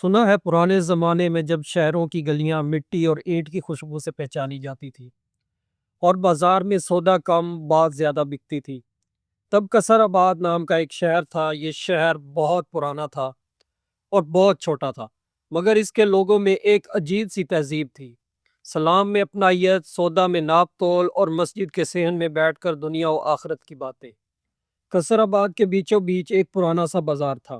سنا ہے پرانے زمانے میں جب شہروں کی گلیاں مٹی اور اینٹ کی خوشبو سے پہچانی جاتی تھی اور بازار میں سودا کم بات زیادہ بکتی تھی، تب کثر آباد نام کا ایک شہر تھا۔ یہ شہر بہت پرانا تھا اور بہت چھوٹا تھا، مگر اس کے لوگوں میں ایک عجیب سی تہذیب تھی۔ سلام میں اپنائیت، سودا میں ناپ تول اور مسجد کے صحن میں بیٹھ کر دنیا و آخرت کی باتیں۔ کثر آباد کے بیچوں بیچ ایک پرانا سا بازار تھا۔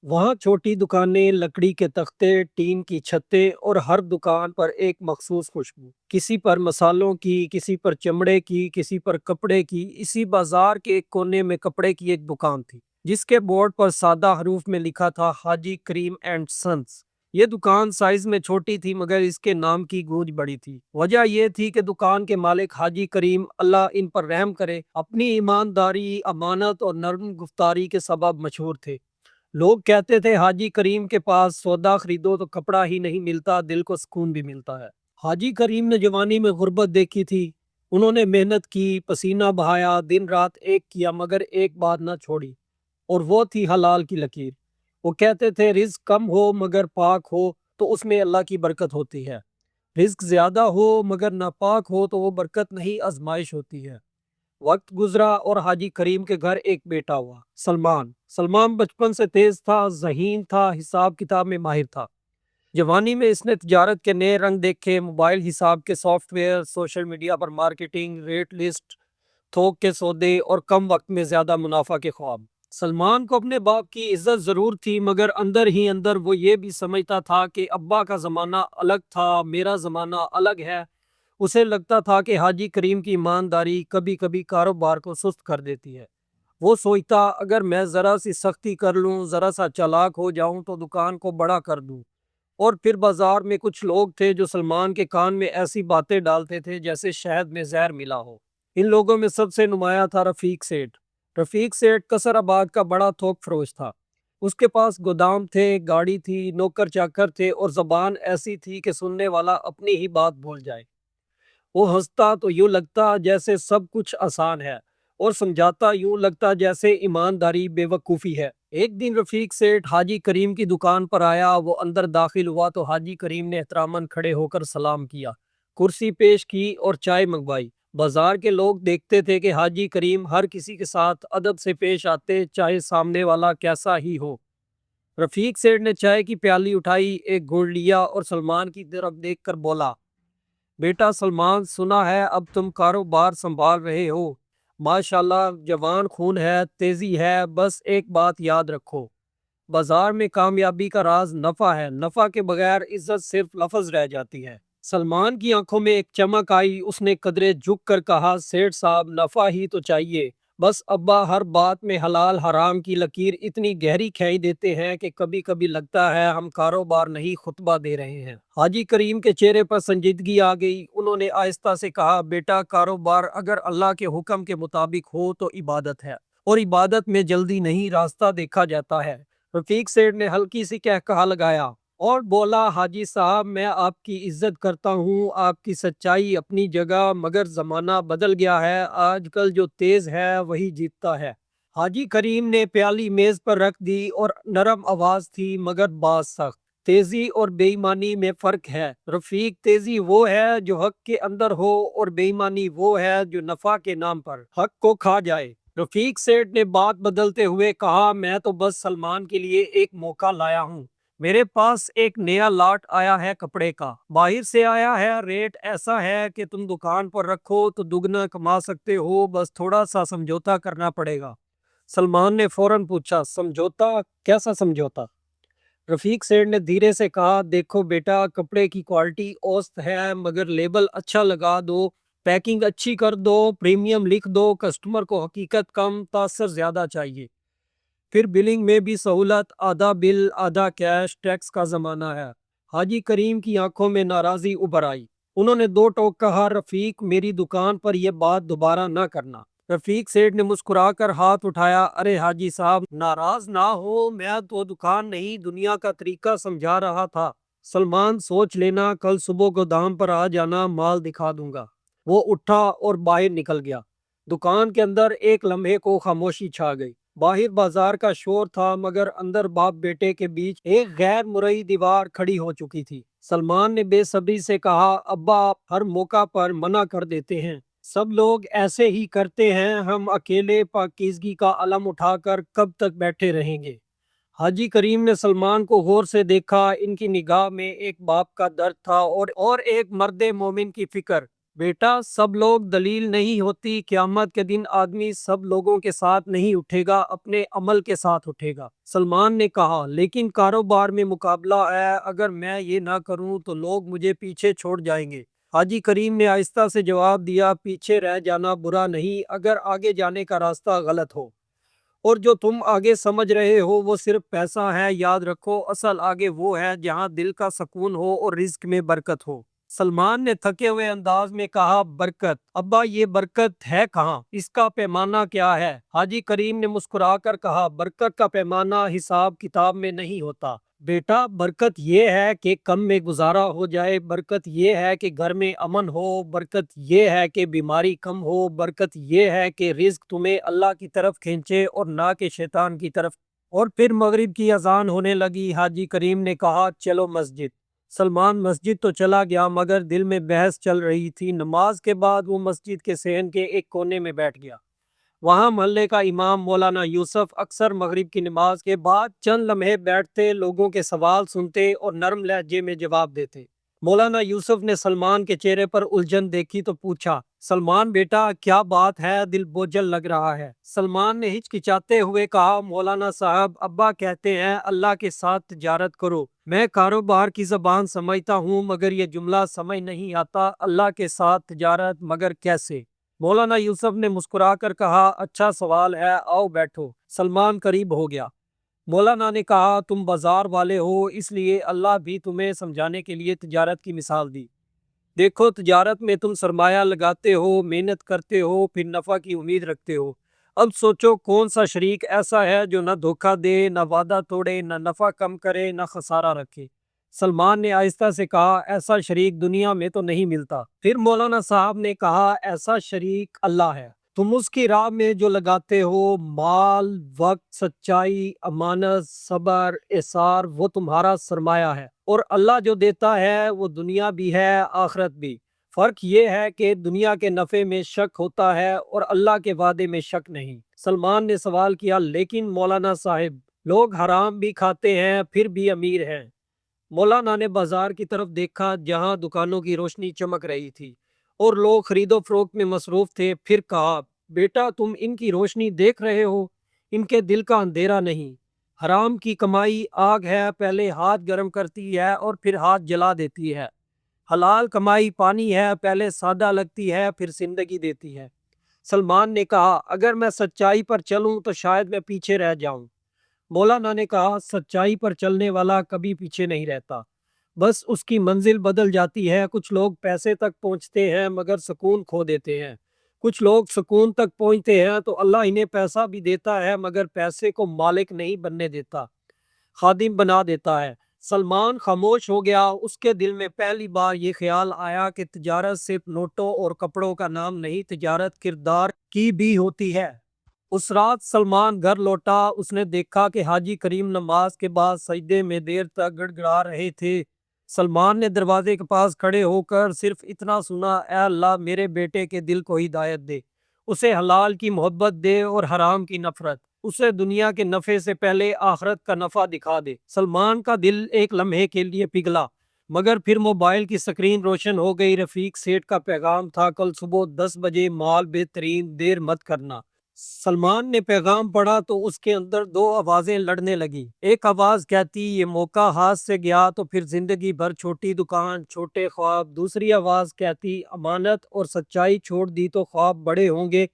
وہاں چھوٹی دکانیں، لکڑی کے تختے، ٹین کی چھتیں اور ہر دکان پر ایک مخصوص خوشبو، کسی پر مسالوں کی، کسی پر چمڑے کی، کسی پر کپڑے کی۔ اسی بازار کے ایک کونے میں کپڑے کی ایک دکان تھی جس کے بورڈ پر سادہ حروف میں لکھا تھا حاجی کریم اینڈ سنس۔ یہ دکان سائز میں چھوٹی تھی مگر اس کے نام کی گونج بڑی تھی۔ وجہ یہ تھی کہ دکان کے مالک حاجی کریم، اللہ ان پر رحم کرے، اپنی ایمانداری، امانت اور نرم گفتاری کے سبب مشہور تھے۔ لوگ کہتے تھے حاجی کریم کے پاس سودا خریدو تو کپڑا ہی نہیں ملتا، دل کو سکون بھی ملتا ہے۔ حاجی کریم نے جوانی میں غربت دیکھی تھی۔ انہوں نے محنت کی، پسینہ بہایا، دن رات ایک کیا مگر ایک بات نہ چھوڑی، اور وہ تھی حلال کی لکیر۔ وہ کہتے تھے رزق کم ہو مگر پاک ہو تو اس میں اللہ کی برکت ہوتی ہے، رزق زیادہ ہو مگر ناپاک ہو تو وہ برکت نہیں، آزمائش ہوتی ہے۔ وقت گزرا اور حاجی کریم کے گھر ایک بیٹا ہوا، سلمان۔ سلمان بچپن سے تیز تھا، ذہین تھا، حساب کتاب میں ماہر تھا۔ جوانی میں اس نے تجارت کے نئے رنگ دیکھے، موبائل حساب کے soft where, social media per marketing, rate list, تھوک کے سودے اور کم وقت میں زیادہ منافع کے خواب۔ سلمان کو اپنے باپ کی عزت ضرور تھی مگر اندر ہی اندر وہ یہ بھی سمجھتا تھا کہ ابا کا زمانہ الگ تھا، میرا زمانہ الگ ہے۔ اسے لگتا تھا کہ حاجی کریم کی ایمانداری کبھی کبھی کاروبار کو سست کر دیتی ہے۔ وہ سوچتا اگر میں ذرا سی سختی کر لوں، ذرا سا چالاک ہو جاؤں تو دکان کو بڑا کر دوں۔ اور پھر بازار میں کچھ لوگ تھے جو سلمان کے کان میں ایسی باتیں ڈالتے تھے جیسے شہد میں زہر ملا ہو۔ ان لوگوں میں سب سے نمایاں تھا رفیق سیٹھ۔ رفیق سیٹھ کثر آباد کا بڑا تھوک فروش تھا۔ اس کے پاس گودام تھے، گاڑی تھی، نوکر چاکر تھے اور زبان ایسی تھی کہ سننے والا اپنی ہی بات بھول جائے۔ وہ ہنستا تو یوں لگتا جیسے سب کچھ آسان ہے، اور سمجھاتا یوں لگتا جیسے ایمانداری بے وقوفی ہے۔ ایک دن رفیق سیٹھ حاجی کریم کی دکان پر آیا۔ وہ اندر داخل ہوا تو حاجی کریم نے احتراماً کھڑے ہو کر سلام کیا، کرسی پیش کی اور چائے منگوائی۔ بازار کے لوگ دیکھتے تھے کہ حاجی کریم ہر کسی کے ساتھ ادب سے پیش آتے، چاہے سامنے والا کیسا ہی ہو۔ رفیق سیٹھ نے چائے کی پیالی اٹھائی، ایک گھونٹ لیا اور سلمان کی طرف دیکھ کر بولا، بیٹا سلمان، سنا ہے اب تم کاروبار سنبھال رہے ہو، ماشاءاللہ، جوان خون ہے، تیزی ہے، بس ایک بات یاد رکھو، بازار میں کامیابی کا راز نفع ہے، نفع کے بغیر عزت صرف لفظ رہ جاتی ہے۔ سلمان کی آنکھوں میں ایک چمک آئی، اس نے قدرے جھک کر کہا، سیٹھ صاحب، نفع ہی تو چاہیے، بس ابا ہر بات میں حلال حرام کی لکیر اتنی گہری کھینچ دیتے ہیں کہ کبھی کبھی لگتا ہے ہم کاروبار نہیں خطبہ دے رہے ہیں۔ حاجی کریم کے چہرے پر سنجیدگی آ گئی۔ انہوں نے آہستہ سے کہا، بیٹا، کاروبار اگر اللہ کے حکم کے مطابق ہو تو عبادت ہے، اور عبادت میں جلدی نہیں، راستہ دیکھا جاتا ہے۔ رفیق سیٹھ نے ہلکی سی قہقہا لگایا اور بولا، حاجی صاحب، میں آپ کی عزت کرتا ہوں، آپ کی سچائی اپنی جگہ، مگر زمانہ بدل گیا ہے، آج کل جو تیز ہے وہی جیتتا ہے۔ حاجی کریم نے پیالی میز پر رکھ دی اور نرم آواز تھی مگر بات سخت، تیزی اور بے ایمانی میں فرق ہے۔ رفیق، تیزی وہ ہے جو حق کے اندر ہو، اور بے ایمانی وہ ہے جو نفع کے نام پر حق کو کھا جائے۔ رفیق سیٹھ نے بات بدلتے ہوئے کہا، میں تو بس سلمان کے لیے ایک موقع لایا ہوں۔ میرے پاس ایک نیا لاٹ آیا ہے کپڑے کا، باہر سے آیا ہے، ریٹ ایسا ہے کہ تم دکان پر رکھو تو دگنا کما سکتے ہو، بس تھوڑا سا سمجھوتا کرنا پڑے گا۔ سلمان نے فوراً پوچھا، سمجھوتا؟ کیسا سمجھوتا؟ رفیق سیٹھ نے دھیرے سے کہا، دیکھو بیٹا، کپڑے کی کوالٹی اوسط ہے مگر لیبل اچھا لگا دو، پیکنگ اچھی کر دو، پریمیم لکھ دو، کسٹمر کو حقیقت کم، تاثر زیادہ چاہیے۔ پھر بلنگ میں بھی سہولت، آدھا بل آدھا کیش، ٹیکس کا زمانہ ہے۔ حاجی کریم کی آنکھوں میں ناراضی ابھر آئی۔ انہوں نے دو ٹوک کہا، رفیق، میری دکان پر یہ بات دوبارہ نہ کرنا۔ رفیق سیٹھ نے مسکرا کر ہاتھ اٹھایا، ارے حاجی صاحب، ناراض نہ ہو، میں تو دکان نہیں دنیا کا طریقہ سمجھا رہا تھا۔ سلمان، سوچ لینا، کل صبح گودام پر آ جانا، مال دکھا دوں گا۔ وہ اٹھا اور باہر نکل گیا۔ دکان کے اندر ایک لمحے کو خاموشی چھا گئی۔ باہر بازار کا شور تھا مگر اندر باپ بیٹے کے بیچ ایک غیر مرئی دیوار کھڑی ہو چکی تھی۔ سلمان نے بے صبری سے کہا، ابا آپ ہر موقع پر منع کر دیتے ہیں، سب لوگ ایسے ہی کرتے ہیں، ہم اکیلے پاکیزگی کا علم اٹھا کر کب تک بیٹھے رہیں گے؟ حاجی کریم نے سلمان کو غور سے دیکھا، ان کی نگاہ میں ایک باپ کا درد تھا اور ایک مرد مومن کی فکر۔ بیٹا، سب لوگ دلیل نہیں ہوتی، قیامت کے دن آدمی سب لوگوں کے ساتھ نہیں اٹھے گا، اپنے عمل کے ساتھ اٹھے گا۔ سلمان نے کہا، لیکن کاروبار میں مقابلہ ہے، اگر میں یہ نہ کروں تو لوگ مجھے پیچھے چھوڑ جائیں گے۔ حاجی کریم نے آہستہ سے جواب دیا، پیچھے رہ جانا برا نہیں اگر آگے جانے کا راستہ غلط ہو، اور جو تم آگے سمجھ رہے ہو وہ صرف پیسہ ہے، یاد رکھو اصل آگے وہ ہے جہاں دل کا سکون ہو اور رزق میں برکت ہو۔ سلمان نے تھکے ہوئے انداز میں کہا، برکت؟ ابا یہ برکت ہے کہاں؟ اس کا پیمانہ کیا ہے؟ حاجی کریم نے مسکرا کر کہا، برکت کا پیمانہ حساب کتاب میں نہیں ہوتا بیٹا، برکت یہ ہے کہ کم میں گزارا ہو جائے، برکت یہ ہے کہ گھر میں امن ہو، برکت یہ ہے کہ بیماری کم ہو، برکت یہ ہے کہ رزق تمہیں اللہ کی طرف کھینچے اور نہ کہ شیطان کی طرف۔ اور پھر مغرب کی اذان ہونے لگی۔ حاجی کریم نے کہا، چلو مسجد۔ سلمان مسجد تو چلا گیا مگر دل میں بحث چل رہی تھی۔ نماز کے بعد وہ مسجد کے صحن کے ایک کونے میں بیٹھ گیا۔ وہاں محلے کا امام مولانا یوسف اکثر مغرب کی نماز کے بعد چند لمحے بیٹھتے، لوگوں کے سوال سنتے اور نرم لہجے میں جواب دیتے۔ مولانا یوسف نے سلمان کے چہرے پر الجھن دیکھی تو پوچھا، سلمان بیٹا کیا بات ہے، دل بوجھل لگ رہا ہے؟ سلمان نے ہچکچاتے ہوئے کہا، مولانا صاحب ابا کہتے ہیں اللہ کے ساتھ تجارت کرو، میں کاروبار کی زبان سمجھتا ہوں مگر یہ جملہ سمجھ نہیں آتا، اللہ کے ساتھ تجارت مگر کیسے؟ مولانا یوسف نے مسکرا کر کہا، اچھا سوال ہے، آؤ بیٹھو۔ سلمان قریب ہو گیا۔ مولانا نے کہا، تم بازار والے ہو اس لیے اللہ بھی تمہیں سمجھانے کے لیے تجارت کی مثال دی۔ دیکھو تجارت میں تم سرمایہ لگاتے ہو، محنت کرتے ہو، پھر نفع کی امید رکھتے ہو۔ اب سوچو کون سا شریک ایسا ہے جو نہ دھوکہ دے، نہ وعدہ توڑے، نہ نفع کم کرے، نہ خسارہ رکھے؟ سلمان نے آہستہ سے کہا، ایسا شریک دنیا میں تو نہیں ملتا۔ پھر مولانا صاحب نے کہا، ایسا شریک اللہ ہے۔ تم اس کی راہ میں جو لگاتے ہو، مال، وقت، سچائی، امانت، صبر، اثار، وہ تمہارا سرمایہ ہے، اور اللہ جو دیتا ہے وہ دنیا بھی ہے آخرت بھی۔ فرق یہ ہے کہ دنیا کے نفع میں شک ہوتا ہے اور اللہ کے وعدے میں شک نہیں۔ سلمان نے سوال کیا، لیکن مولانا صاحب لوگ حرام بھی کھاتے ہیں پھر بھی امیر ہیں۔ مولانا نے بازار کی طرف دیکھا جہاں دکانوں کی روشنی چمک رہی تھی اور لوگ خرید و فروخت میں مصروف تھے، پھر کہا، بیٹا تم ان کی روشنی دیکھ رہے ہو، ان کے دل کا اندھیرا نہیں۔ حرام کی کمائی آگ ہے، پہلے ہاتھ گرم کرتی ہے اور پھر ہاتھ جلا دیتی ہے۔ حلال کمائی پانی ہے، پہلے سادہ لگتی ہے پھر زندگی دیتی ہے۔ سلمان نے کہا، اگر میں سچائی پر چلوں تو شاید میں پیچھے رہ جاؤں۔ مولانا نے کہا، سچائی پر چلنے والا کبھی پیچھے نہیں رہتا، بس اس کی منزل بدل جاتی ہے۔ کچھ لوگ پیسے تک پہنچتے ہیں مگر سکون کھو دیتے ہیں، کچھ لوگ سکون تک پہنچتے ہیں تو اللہ انہیں پیسہ بھی دیتا ہے مگر پیسے کو مالک نہیں بننے دیتا، خادم بنا دیتا ہے۔ سلمان خاموش ہو گیا۔ اس کے دل میں پہلی بار یہ خیال آیا کہ تجارت صرف نوٹوں اور کپڑوں کا نام نہیں، تجارت کردار کی بھی ہوتی ہے۔ اس رات سلمان گھر لوٹا، اس نے دیکھا کہ حاجی کریم نماز کے بعد سجدے میں دیر تک گڑ گڑا رہے تھے۔ سلمان نے دروازے کے پاس کھڑے ہو کر صرف اتنا سنا، اے اللہ میرے بیٹے کے دل کو ہدایت دے، اسے حلال کی محبت دے اور حرام کی نفرت، اسے دنیا کے نفع سے پہلے آخرت کا نفع دکھا دے۔ سلمان کا دل ایک لمحے کے لیے پگھلا مگر پھر موبائل کی سکرین روشن ہو گئی۔ رفیق سیٹھ کا پیغام تھا، کل صبح 10 بجے مال بہترین، دیر مت کرنا۔ سلمان نے پیغام پڑھا تو اس کے اندر دو آوازیں لڑنے لگی۔ ایک آواز کہتی، یہ موقع ہاتھ سے گیا تو پھر زندگی بھر چھوٹی دکان، چھوٹے خواب۔ دوسری آواز کہتی، امانت اور سچائی چھوڑ دی تو خواب بڑے ہوں گے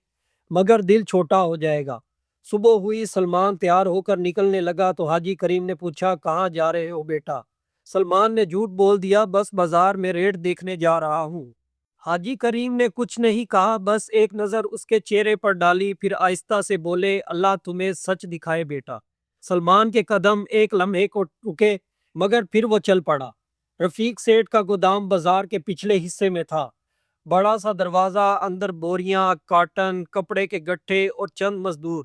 مگر دل چھوٹا ہو جائے گا۔ صبح ہوئی، سلمان تیار ہو کر نکلنے لگا تو حاجی کریم نے پوچھا، کہاں جا رہے ہو بیٹا؟ سلمان نے جھوٹ بول دیا، بس بازار میں ریٹ دیکھنے جا رہا ہوں۔ حاجی کریم نے کچھ نہیں کہا، بس ایک نظر اس کے چہرے پر ڈالی، پھر آہستہ سے بولے، اللہ تمہیں سچ دکھائے بیٹا۔ سلمان کے قدم ایک لمحے کو رکے مگر پھر وہ چل پڑا۔ رفیق سیٹھ کا گودام بازار کے پچھلے حصے میں تھا۔ بڑا سا دروازہ، اندر بوریاں، کارٹن، کپڑے کے گٹھے اور چند مزدور۔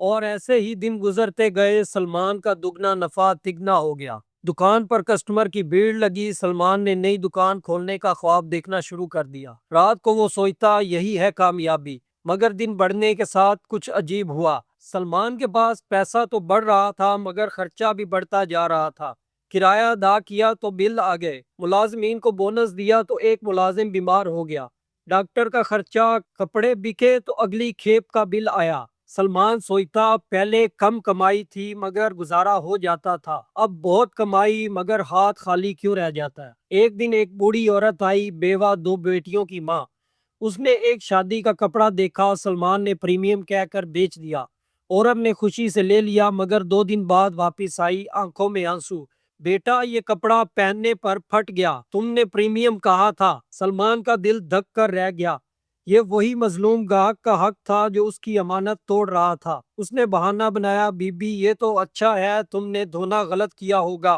اور ایسے ہی دن گزرتے گئے، سلمان کا دگنا نفع تگنا ہو گیا۔ دکان پر کسٹمر کی بھیڑ لگی، سلمان نے نئی دکان کھولنے کا خواب دیکھنا شروع کر دیا۔ رات کو وہ سوچتا یہی ہے کامیابی، مگر دن بڑھنے کے ساتھ کچھ عجیب ہوا۔ سلمان کے پاس پیسہ تو بڑھ رہا تھا مگر خرچہ بھی بڑھتا جا رہا تھا۔ کرایہ ادا کیا تو بل آ گئے، ملازمین کو بونس دیا تو ایک ملازم بیمار ہو گیا، ڈاکٹر کا خرچہ، کپڑے بکے تو اگلی کھیپ کا بل آیا۔ سلمان سوچتا پہلے کم کمائی تھی مگر گزارا ہو جاتا تھا، اب بہت کمائی مگر ہاتھ خالی کیوں رہ جاتا ہے۔ ایک دن ایک بوڑھی عورت آئی، بیوہ، 2 بیٹیوں کی ماں۔ اس نے ایک شادی کا کپڑا دیکھا، سلمان نے پریمیم کہہ کر بیچ دیا۔ عورت نے خوشی سے لے لیا مگر 2 دن بعد واپس آئی، آنکھوں میں آنسو۔ بیٹا، یہ کپڑا پہننے پر پھٹ گیا، تم نے پریمیم کہا تھا۔ سلمان کا دل دھک کر رہ گیا، یہ وہی مظلوم گاہک کا حق تھا جو اس کی امانت توڑ رہا تھا۔ اس نے بہانہ بنایا، بی بی یہ تو اچھا ہے، تم نے دھونا غلط کیا ہوگا۔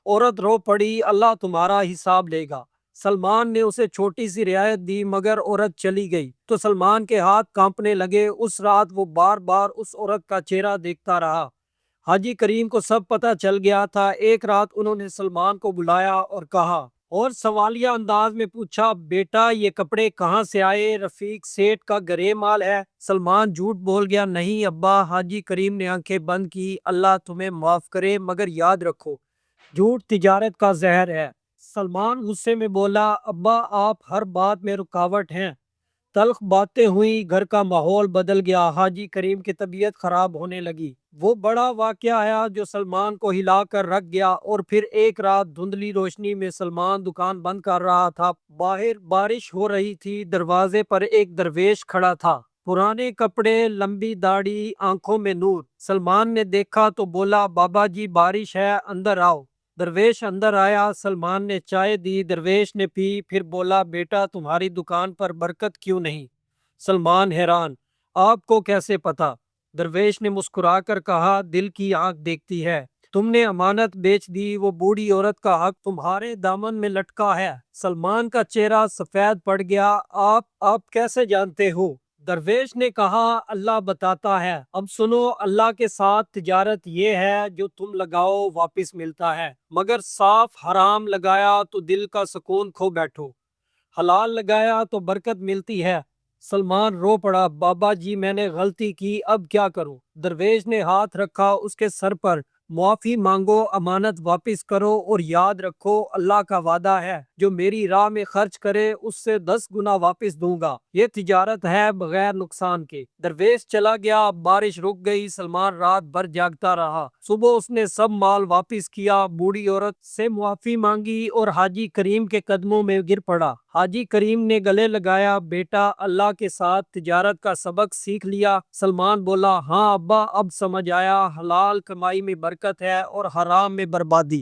عورت رو پڑی، اللہ تمہارا حساب لے گا۔ سلمان نے اسے چھوٹی سی رعایت دی مگر عورت چلی گئی تو سلمان کے ہاتھ کانپنے لگے۔ اس رات وہ بار بار اس عورت کا چہرہ دیکھتا رہا۔ حاجی کریم کو سب پتہ چل گیا تھا۔ ایک رات انہوں نے سلمان کو بلایا اور کہا اور سوالیہ انداز میں پوچھا، بیٹا یہ کپڑے کہاں سے آئے؟ رفیق سیٹھ کا گرے مال ہے؟ سلمان جھوٹ بول گیا، نہیں ابا۔ حاجی کریم نے آنکھیں بند کی، اللہ تمہیں معاف کرے مگر یاد رکھو جھوٹ تجارت کا زہر ہے۔ سلمان غصے میں بولا، ابا آپ ہر بات میں رکاوٹ ہیں۔ تلخ باتیں ہوئی، گھر کا ماحول بدل گیا، حاجی کریم کی طبیعت خراب ہونے لگی۔ وہ بڑا واقعہ آیا جو سلمان کو ہلا کر رکھ گیا۔ اور پھر ایک رات دھندلی روشنی میں سلمان دکان بند کر رہا تھا، باہر بارش ہو رہی تھی، دروازے پر ایک درویش کھڑا تھا، پرانے کپڑے، لمبی داڑھی، آنکھوں میں نور۔ سلمان نے دیکھا تو بولا، بابا جی بارش ہے، اندر آؤ۔ درویش اندر آیا، سلمان نے چائے دی، درویش نے پی، پھر بولا، بیٹا تمہاری دکان پر برکت کیوں نہیں؟ سلمان حیران، آپ کو کیسے پتا؟ درویش نے مسکرا کر کہا، دل کی آنکھ دیکھتی ہے، تم نے امانت بیچ دی، وہ بوڑھی عورت کا حق تمہارے دامن میں لٹکا ہے۔ سلمان کا چہرہ سفید پڑ گیا، آپ کیسے جانتے ہو؟ درویش نے کہا، اللہ بتاتا ہے۔ اب سنو، اللہ کے ساتھ تجارت یہ ہے، جو تم لگاؤ واپس ملتا ہے، مگر صاف حرام لگایا تو دل کا سکون کھو بیٹھو، حلال لگایا تو برکت ملتی ہے۔ سلمان رو پڑا، بابا جی میں نے غلطی کی، اب کیا کروں؟ درویش نے ہاتھ رکھا اس کے سر پر، معافی مانگو، امانت واپس کرو اور یاد رکھو اللہ کا وعدہ ہے، جو میری راہ میں خرچ کرے اس سے 10 گنا واپس دوں گا، یہ تجارت ہے بغیر نقصان کے۔ درویش چلا گیا، بارش رک گئی، سلمان رات بھر جاگتا رہا۔ صبح اس نے سب مال واپس کیا، بوڑھی عورت سے معافی مانگی اور حاجی کریم کے قدموں میں گر پڑا۔ حاجی کریم نے گلے لگایا، بیٹا اللہ کے ساتھ تجارت کا سبق سیکھ لیا؟ سلمان بولا، ہاں ابا، اب سمجھ آیا، حلال کمائی میں برکت ہے اور حرام میں بربادی۔